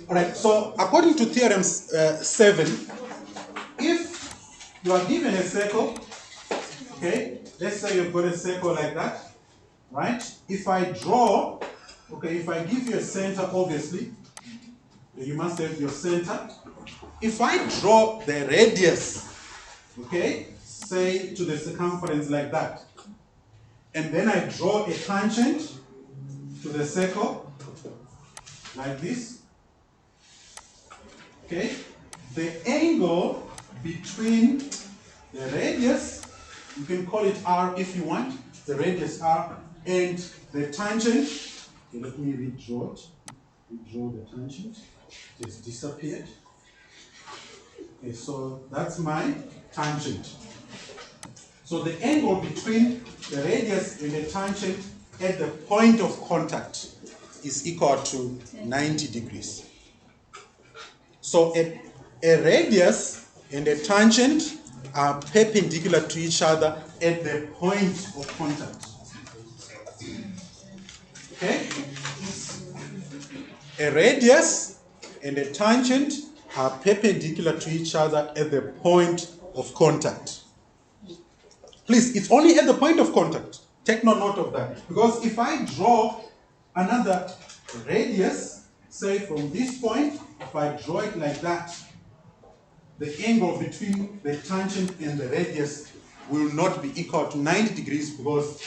Alright, so according to Theorems 7, if you are given a circle, okay, let's say you've got a circle like that, right? If I draw, okay, if I give you a center, obviously, you must have your center. If I draw the radius, okay, say to the circumference like that, and then I draw a tangent to the circle like this, okay, the angle between the radius, you can call it r if you want, the radius r, and the tangent, okay, let me redraw it, redraw the tangent, it has disappeared. Okay, so that's my tangent. So the angle between the radius and the tangent at the point of contact is equal to 90 degrees. So a radius and a tangent are perpendicular to each other at the point of contact. Okay? A radius and a tangent are perpendicular to each other at the point of contact. Please, it's only at the point of contact. Take note of that. Because if I draw another radius, say from this point, if I draw it like that, the angle between the tangent and the radius will not be equal to 90 degrees because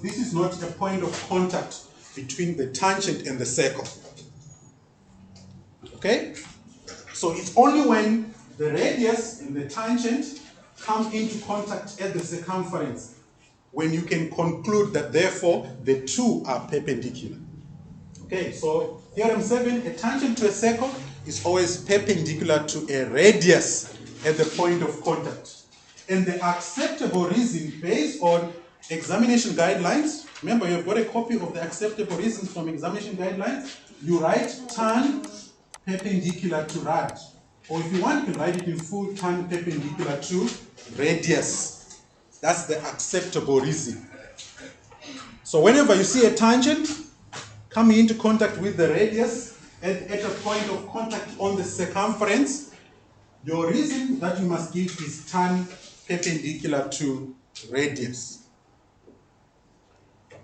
this is not a point of contact between the tangent and the circle. Okay? So it's only when the radius and the tangent come into contact at the circumference when you can conclude that therefore the two are perpendicular. Okay, so theorem 7, a tangent to a circle is always perpendicular to a radius at the point of contact. And the acceptable reason based on examination guidelines, remember you've got a copy of the acceptable reasons from examination guidelines, you write tan perpendicular to rad. Or if you want, you can write it in full, tan perpendicular to radius. That's the acceptable reason. So whenever you see a tangent coming into contact with the radius at a point of contact on the circumference, your reason that you must give is tan perpendicular to radius.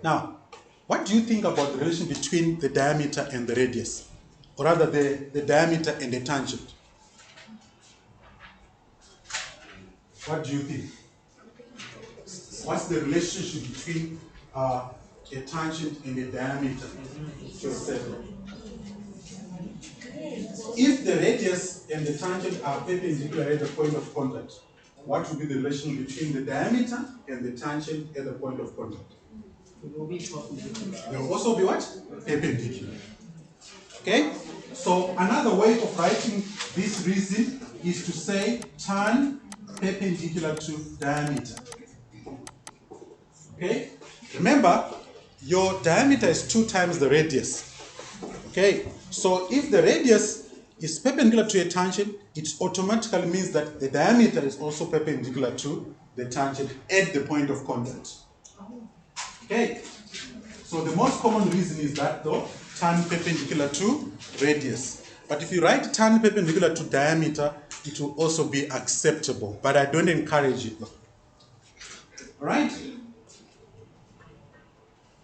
Now, what do you think about the relation between the diameter and the radius? Or rather, the diameter and the tangent? What do you think? What's the relationship between a tangent and a diameter to a circle? If the radius and the tangent are perpendicular at the point of contact, what would be the relation between the diameter and the tangent at the point of contact? It will be perpendicular. They will also be what? Perpendicular. Okay? So another way of writing this reason is to say tan perpendicular to diameter. Okay? Remember, your diameter is 2 times the radius. Okay? So if the radius is perpendicular to a tangent, it automatically means that the diameter is also perpendicular to the tangent at the point of contact. Okay? So the most common reason is that though, tan perpendicular to radius. But if you write tan perpendicular to diameter, it will also be acceptable. But I don't encourage it though. Alright?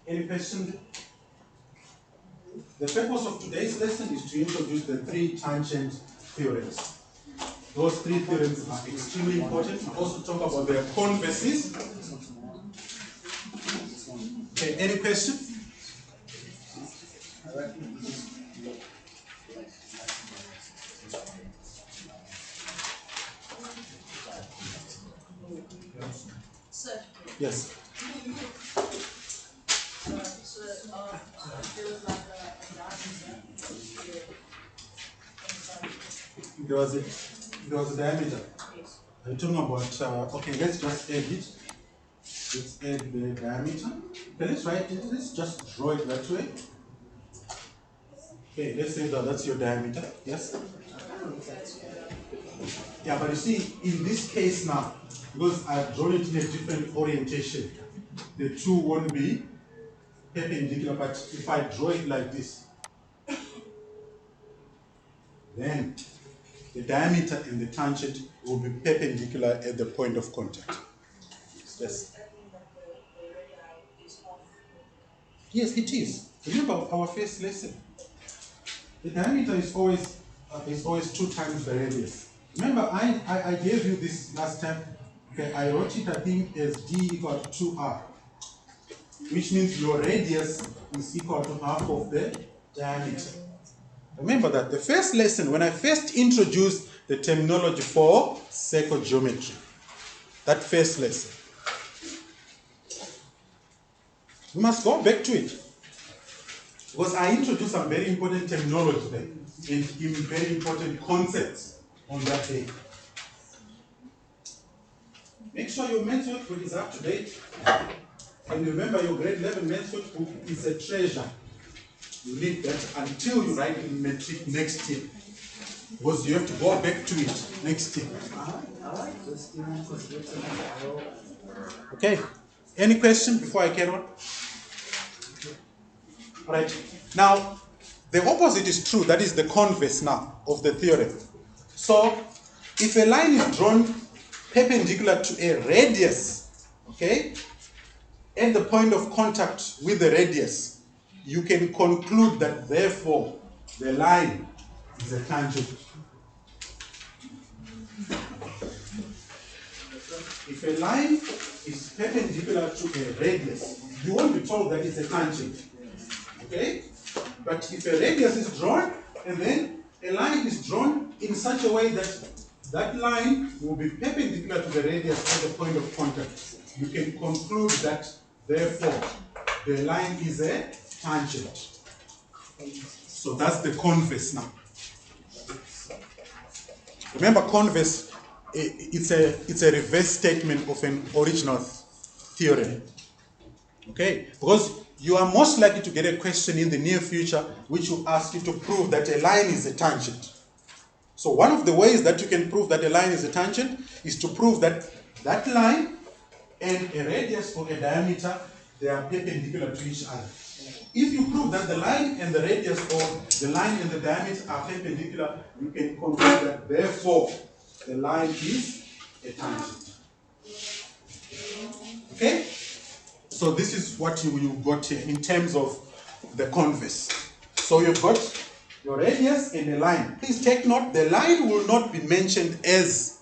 Any questions? The purpose of today's lesson is to introduce the 3 tangent theorems. Those 3 theorems are extremely important. We also talk about their converses. Okay, any questions? Sir. Yes. There was a diameter. Yes. Are you talking about, okay, let's just add it. Let's add the diameter. Okay, let's write it, let's just draw it that way. Okay, let's say that that's your diameter, yes? Yeah, but you see, in this case now, because I've drawn it in a different orientation, the two won't be perpendicular, but if I draw it like this, then the diameter and the tangent will be perpendicular at the point of contact. Yes. Yes, it is. Remember our first lesson. The diameter is always 2 times the radius. Remember, I gave you this last time. Okay, I wrote it, I think, as d equal to 2r, which means your radius is equal to half of the diameter. Remember that the first lesson, when I first introduced the terminology for circle geometry, that first lesson, we must go back to it. Because I introduced some very important terminology there and very important concepts on that day. Make sure your maths notebook is up to date. And remember, your grade 11 maths notebook is a treasure. You need that until you write in metric next year. Because you have to go back to it next year. Okay. Any question before I carry on? All right. Now, the opposite is true. That is the converse now of the theorem. So, if a line is drawn perpendicular to a radius, okay, at the point of contact with the radius, you can conclude that therefore the line is a tangent. If a line is perpendicular to a radius, you won't be told that it's a tangent. Okay? But if a radius is drawn, and then a line is drawn in such a way that that line will be perpendicular to the radius at the point of contact, you can conclude that, therefore, the line is a tangent. So that's the converse now. Remember, converse, it's a reverse statement of an original theorem. Okay? Because you are most likely to get a question in the near future which will ask you to prove that a line is a tangent. So one of the ways that you can prove that a line is a tangent is to prove that that line and a radius or a diameter, they are perpendicular to each other. If you prove that the line and the radius or the line and the diameter are perpendicular, you can conclude that therefore the line is a tangent. Okay? So this is what you got here in terms of the converse. So you've got your radius and a line. Please take note, the line will not be mentioned as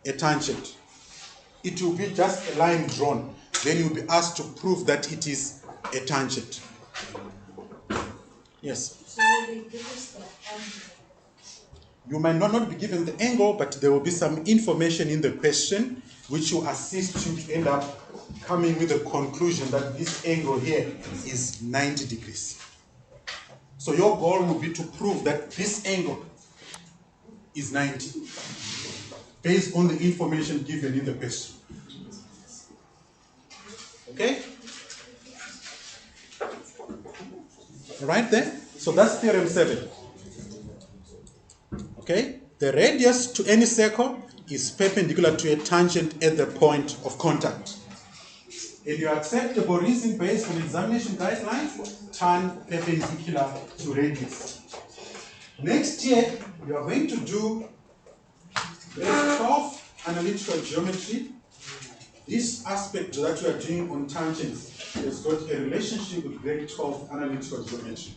a tangent. It will be just a line drawn. Then you'll be asked to prove that it is a tangent. Yes? So will they give us the angle? You might not be given the angle, but there will be some information in the question which will assist you to end up coming with a conclusion that this angle here is 90 degrees. So your goal will be to prove that this angle is 90 based on the information given in the question. Okay? Right there? So that's theorem 7. Okay? The radius to any circle is perpendicular to a tangent at the point of contact. And your acceptable reason based on examination guidelines, tan perpendicular to radius. Next year, you are going to do grade 12 analytical geometry. This aspect that you are doing on tangents has got a relationship with grade 12 analytical geometry.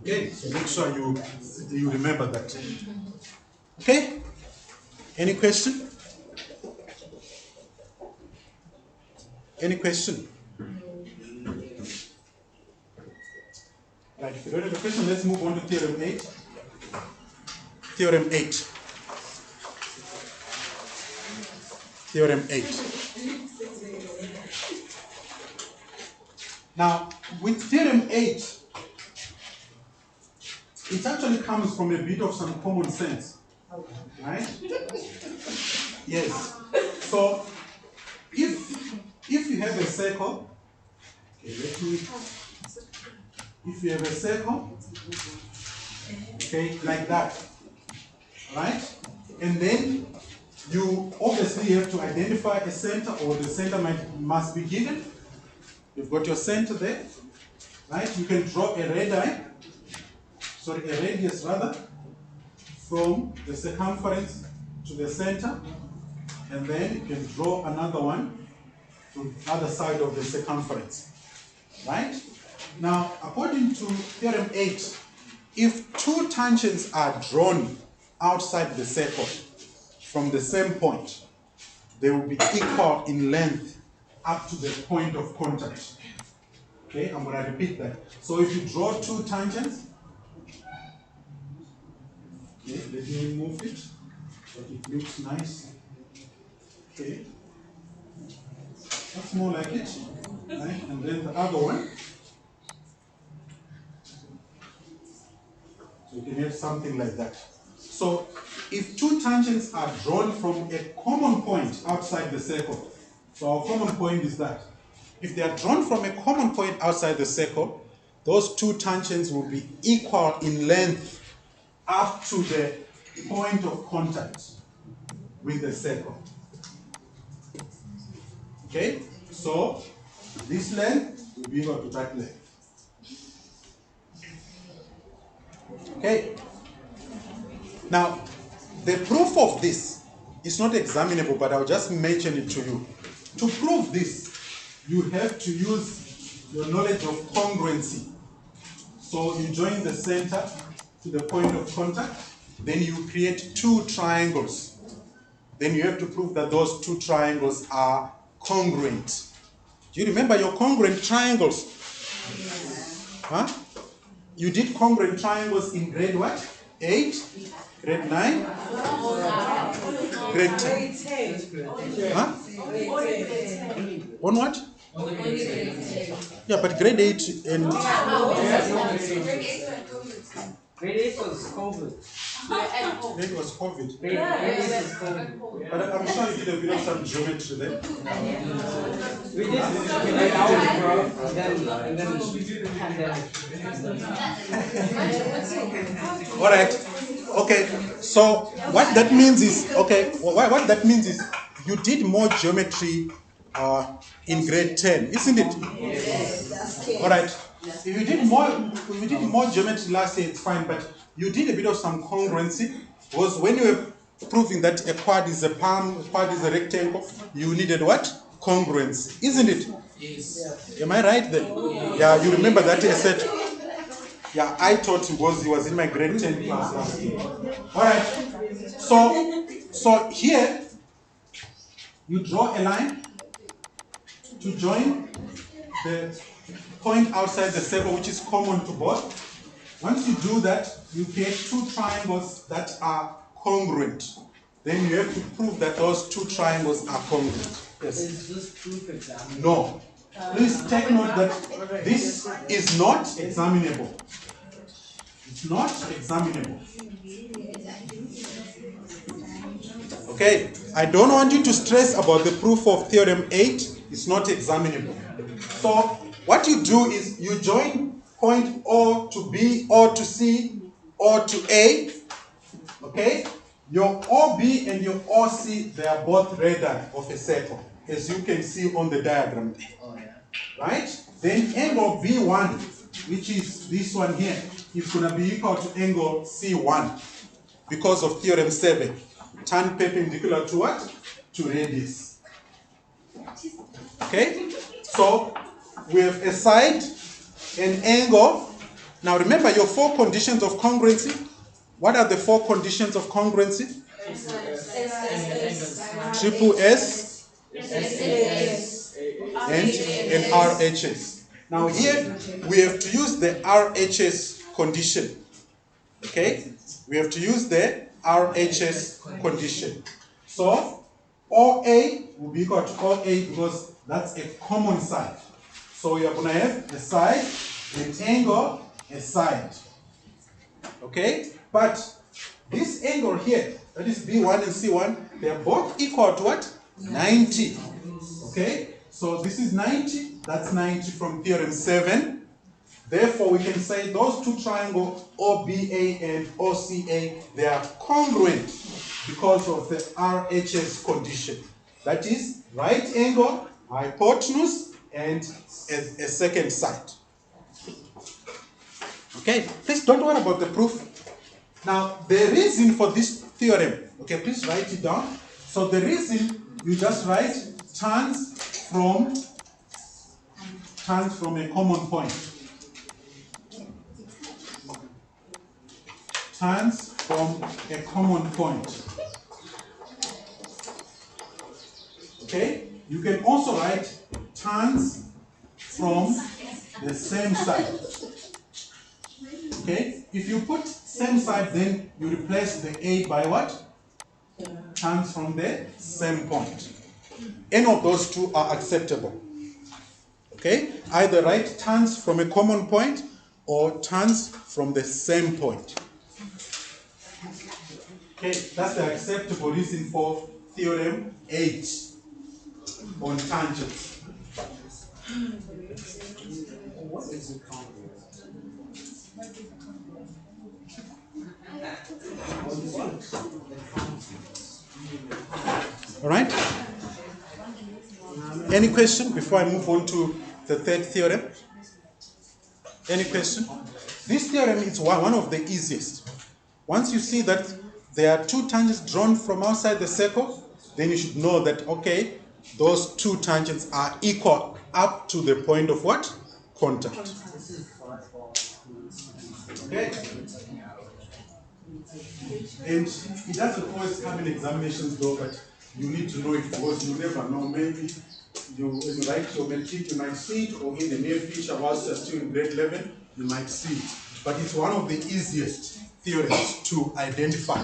Okay, so make sure you remember that. Okay? Any question? Any question? Right, if you don't have a question, let's move on to theorem 8. Theorem 8. Theorem 8. Now, with theorem 8, it actually comes from a bit of some common sense. Right? Yes. So, if you have a circle, okay, if you have a circle, okay, like that, right? And then you obviously have to identify a center, or the center must be given. You've got your center there, right? You can draw a radius rather, from the circumference to the center, and then you can draw another one to the other side of the circumference. Right? Now, according to theorem 8, if two tangents are drawn outside the circle from the same point, they will be equal in length up to the point of contact. Okay, I'm going to repeat that. So if you draw two tangents, okay, let me move it so it looks nice. Okay, that's more like it. Right? And then the other one. So you can have something like that. So if two tangents are drawn from a common point outside the circle, so our common point is that. If they are drawn from a common point outside the circle, those two tangents will be equal in length up to the point of contact with the circle. Okay? So this length will be equal to that length. Okay? Now, the proof of this is not examinable, but I'll just mention it to you. To prove this, you have to use your knowledge of congruency. So you join the center to the point of contact, then you create two triangles. Then you have to prove that those two triangles are congruent. Do you remember your congruent triangles? Huh? You did congruent triangles in grade what? 8? Grade 9? Grade 10? Huh? On what? Yeah, but grade 8 and... Grade 8 was COVID. Grade was COVID. Grade 8 was COVID. But I'm sure you did a bit of some geometry then. We did algebra and then Alright. Okay. So what that means is, what that means is you did more geometry in grade 10, isn't it? Yes. Alright. If you did more geometry last year, it's fine, but you did a bit of some congruency, because when you were proving that a quad is a palm, a quad is a rectangle, you needed what? Congruency, isn't it? Yes. Am I right then? Yeah, you remember that I said, yeah, I thought he was in my grade 10 class last year. Alright, so here, you draw a line to join the point outside the circle, which is common to both. Once you do that, you create two triangles that are congruent. Then you have to prove that those two triangles are congruent. Yes. Is this proof examinable? No. Please take note that this is not examinable. It's not examinable. Okay, I don't want you to stress about the proof of theorem 8. It's not examinable. So what you do is you join point O to B, O to C, O to A. Okay? Your OB and your OC, they are both radii of a circle, as you can see on the diagram. Right? Then angle B1, which is this one here, is going to be equal to angle C1 because of theorem 7. Turn perpendicular to what? To radius. Okay? So we have a side, an angle. Now remember your 4 conditions of congruency. What are the 4 conditions of congruency? Triple S and RHS. Now here we have to use the RHS condition. Okay? We have to use the RHS condition. So OA will be equal to OA because that's a common side. So we are going to have a side, an angle, a side. Okay? But this angle here, that is B1 and C1, they are both equal to what? 90. Okay? So this is 90, that's 90 from theorem 7. Therefore, we can say those two triangles, OBA and OCA, they are congruent because of the RHS condition. That is right angle, hypotenuse, and a second side. Okay, please don't worry about the proof. Now, the reason for this theorem, okay, please write it down. So the reason, you just write turns from a common point. Turns from a common point. Okay? You can also write turns from the same side. Okay? If you put same side, then you replace the A by what? Turns from the same point. Any of those two are acceptable. Okay? Either write turns from a common point or turns from the same point. Okay, that's the acceptable reason for theorem 8 on tangents. What is the count? All right? Any question before I move on to the third theorem? Any question? This theorem is one of the easiest. Once you see that there are two tangents drawn from outside the circle, then you should know that, okay, those two tangents are equal up to the point of what? Contact. Okay? And it doesn't always come in examinations though, but you need to know it because you never know. Maybe when you write your metric, you might see it, or in the near future, whilst you're still in grade 11, you might see it. But it's one of the easiest theorems to identify.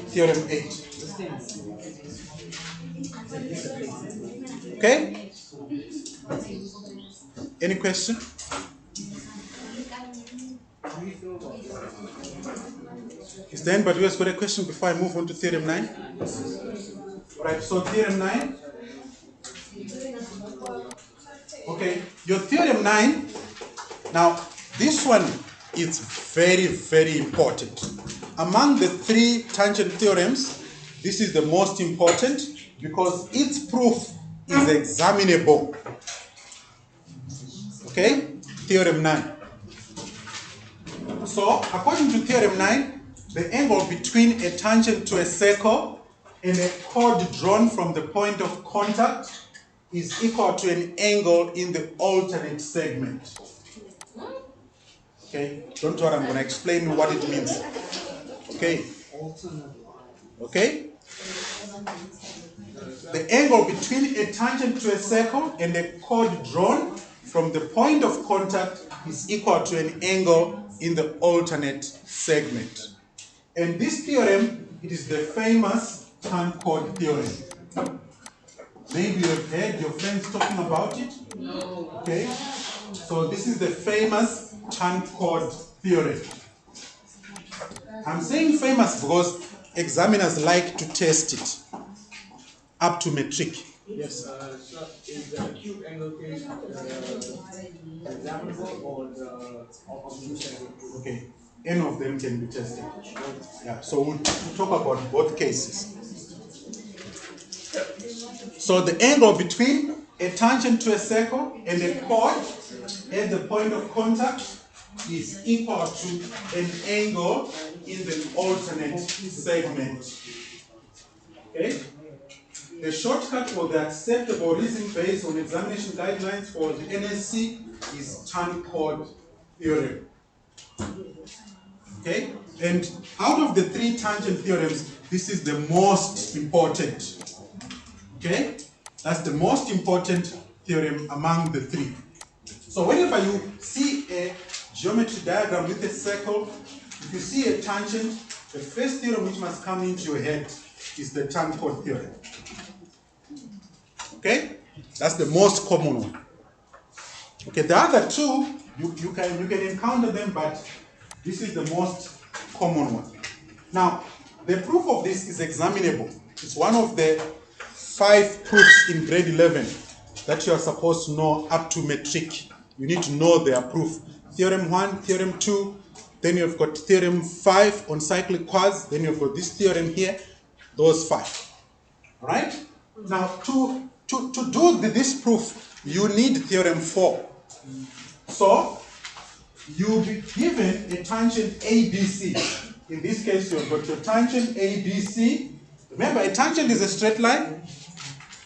Theorem 8. Okay? Any question? Is there anybody who has got a question before I move on to theorem 9? Alright, so theorem 9. Okay, your theorem 9. Now, this one is very, very important. Among the three tangent theorems, this is the most important because its proof is examinable. Okay, theorem 9. So, according to theorem 9, the angle between a tangent to a circle and a chord drawn from the point of contact is equal to an angle in the alternate segment. Okay, don't worry, I'm going to explain what it means. Okay. Okay. The angle between a tangent to a circle and a chord drawn from the point of contact is equal to an angle in the alternate segment. And this theorem, it is the famous tan-chord theorem. Maybe you have heard your friends talking about it? No. Okay. So this is the famous tan-chord theorem. I'm saying famous because examiners like to test it up to metric. Yes. So is the acute angle case examinable or the obtuse angle? Okay. Any of them can be tested. Yeah. So we'll talk about both cases. So the angle between a tangent to a circle and a chord at the point of contact is equal to an angle in the alternate segment. Okay? The shortcut for the acceptable reason based on examination guidelines for the NSC is tan-chord theorem. Okay? And out of the three tangent theorems, this is the most important. Okay? That's the most important theorem among the three. So whenever you see a geometry diagram with a circle, if you see a tangent, the first theorem which must come into your head is the tan-chord theorem. Okay? That's the most common one. Okay, the other two, you can encounter them, but this is the most common one. Now, the proof of this is examinable. It's one of the 5 proofs in grade 11 that you are supposed to know up to metric. You need to know their proof. Theorem 1, Theorem 2, then you've got Theorem 5 on cyclic chords, then you've got this theorem here, those 5. Alright? Now, to do this proof, you need Theorem 4. So, you'll be given a tangent ABC. In this case, you've got your tangent ABC. Remember, a tangent is a straight line.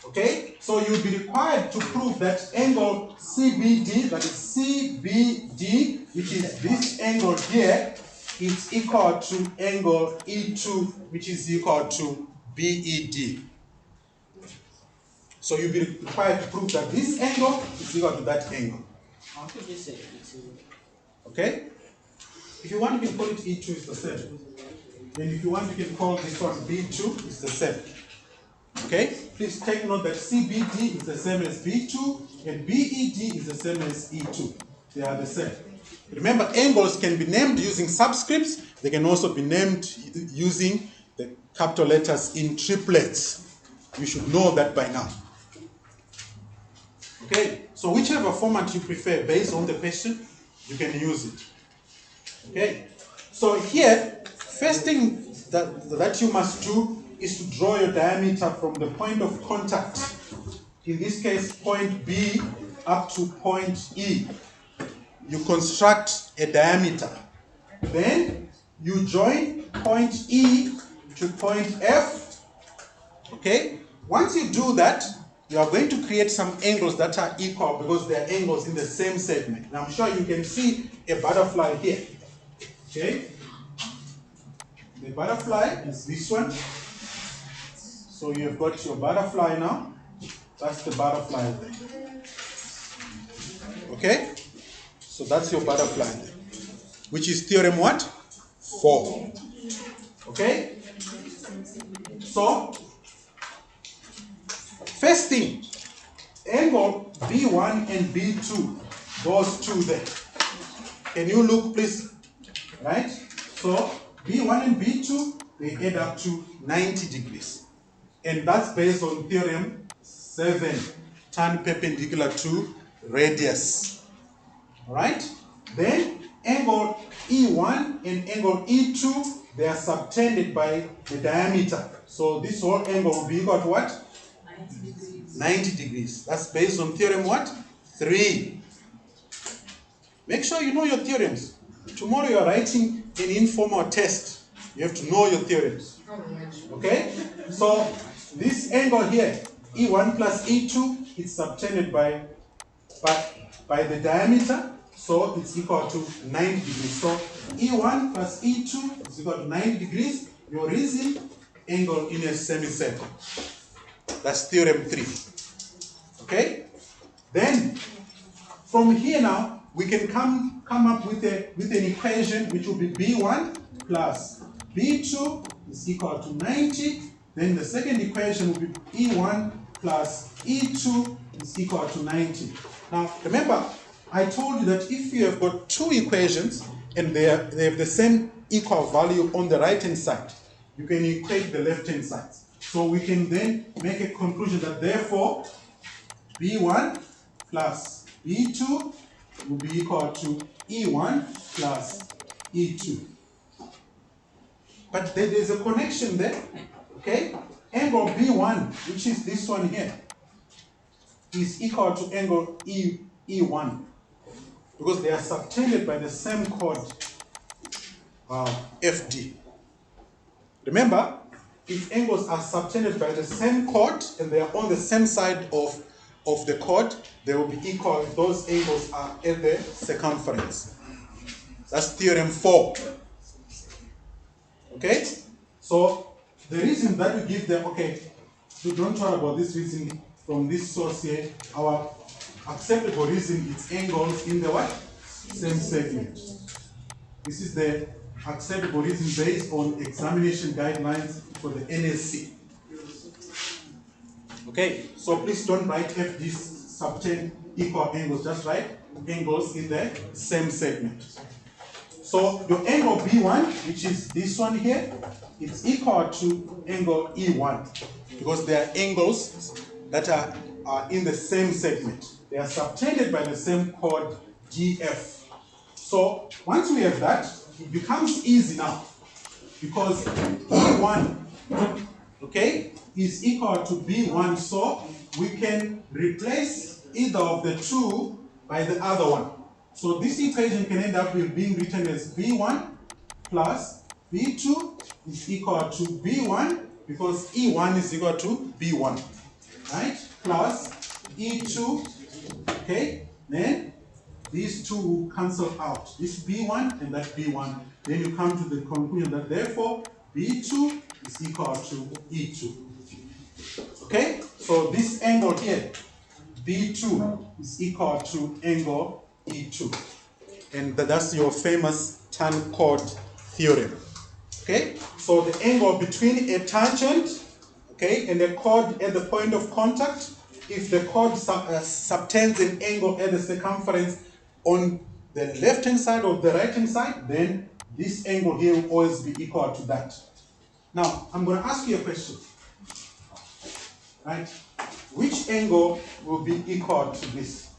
Okay? So you'll be required to prove that angle CBD, that is CBD, which is this angle here, is equal to angle E2, which is equal to BED. So you'll be required to prove that this angle is equal to that angle. How could you say it's Okay? If you want, you can call it E2, it's the same. And if you want, you can call this one B2, it's the same. Okay? Please take note that CBD is the same as B2 and BED is the same as E2. They are the same. Remember, angles can be named using subscripts. They can also be named using the capital letters in triplets. You should know that by now. Okay? So whichever format you prefer based on the question, you can use it. Okay? So here, first thing that you must do is to draw your diameter from the point of contact. In this case, point B up to point E. You construct a diameter. Then you join point E to point F. Okay? Once you do that, you are going to create some angles that are equal because they are angles in the same segment. And I'm sure you can see a butterfly here. Okay? The butterfly is this one. So you've got your butterfly now. That's the butterfly there. Okay? So that's your butterfly there. Which is theorem what? 4. Okay? So, first thing, angle B1 and B2, those two there. Can you look please? Right? So, B1 and B2, they add up to 90 degrees. And that's based on theorem 7, tan perpendicular to radius. Alright? Then angle E1 and angle E2, they are subtended by the diameter. So this whole angle will be equal to what? 90 degrees. 90 degrees. That's based on theorem what? 3. Make sure you know your theorems. Tomorrow you are writing an informal test. You have to know your theorems. Okay? So this angle here, E1 plus E2, is subtended by the diameter, so it's equal to 90 degrees. So E1 plus E2 is equal to 90 degrees. Your reason, angle in a semicircle. That's theorem 3. Okay? Then, from here now, we can come up with an equation which will be B1 plus B2 is equal to 90. Then the second equation will be E1 plus E2 is equal to 90. Now, remember, I told you that if you have got two equations and they have the same equal value on the right-hand side, you can equate the left-hand side. So we can then make a conclusion that therefore B1 plus B2 will be equal to E1 plus E2. But there's a connection there. Okay? Angle B1, which is this one here, is equal to angle E1 because they are subtended by the same chord FD. Remember, if angles are subtended by the same chord and they are on the same side of the chord, they will be equal if those angles are at the circumference. That's theorem 4. Okay? So the reason that we give them, okay, so don't worry about this reason from this source here. Our acceptable reason is angles in the what? Same segment. This is the acceptable reason based on examination guidelines for the NSC. Okay, so please don't write F this subtend equal angles, just write angles in the same segment. So your angle B1, which is this one here, it's equal to angle E1 because they are angles that are in the same segment. They are subtended by the same chord GF. So once we have that, it becomes easy now because E1, okay, is equal to B1. So we can replace either of the two by the other one. So this equation can end up with being written as B1 plus B2 is equal to B1 because E1 is equal to B1, right? Plus E2, okay? Then these two will cancel out. This B1 and that B1. Then you come to the conclusion that therefore B2 is equal to E2. Okay? So this angle here, B2 is equal to angle E2. And that's your famous tan chord theorem. Okay? So the angle between a tangent, okay, and a chord at the point of contact, if the chord subtends an angle at the circumference on the left-hand side or the right-hand side, then this angle here will always be equal to that. Now, I'm going to ask you a question. Right? Which angle will be equal to this?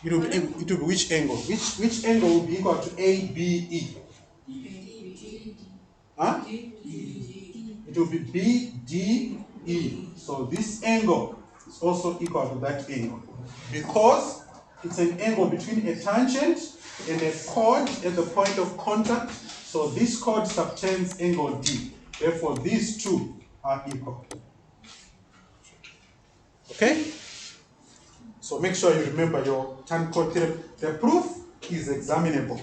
It will be which angle? Which angle will be equal to ABE? Huh? It will be BDE. So this angle is also equal to that angle. Because it's an angle between a tangent and a chord at the point of contact. So this chord subtends angle D. Therefore, these two are equal. Okay? So make sure you remember your tan chord theorem. The proof is examinable.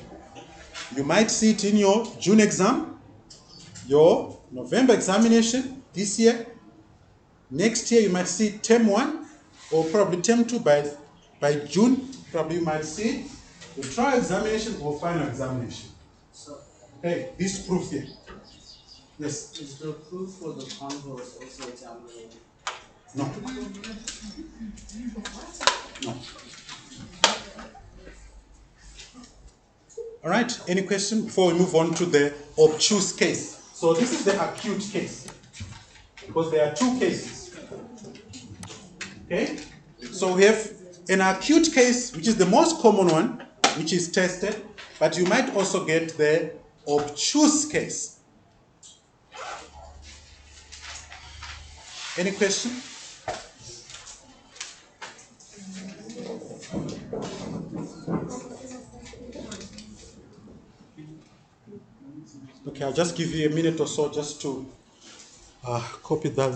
You might see it in your June exam, your November examination this year. Next year you might see term 1 or probably term 2 by June. Probably you might see the trial examination or final examination. So, Okay, this proof here. Yes. is the proof for the converse also examinable? No. No. All right, any question before we move on to the obtuse case? So this is the acute case, because there are two cases. Okay, so we have an acute case, which is the most common one, which is tested, but you might also get the obtuse case. Any question? Okay, I'll just give you a minute or so just to copy that.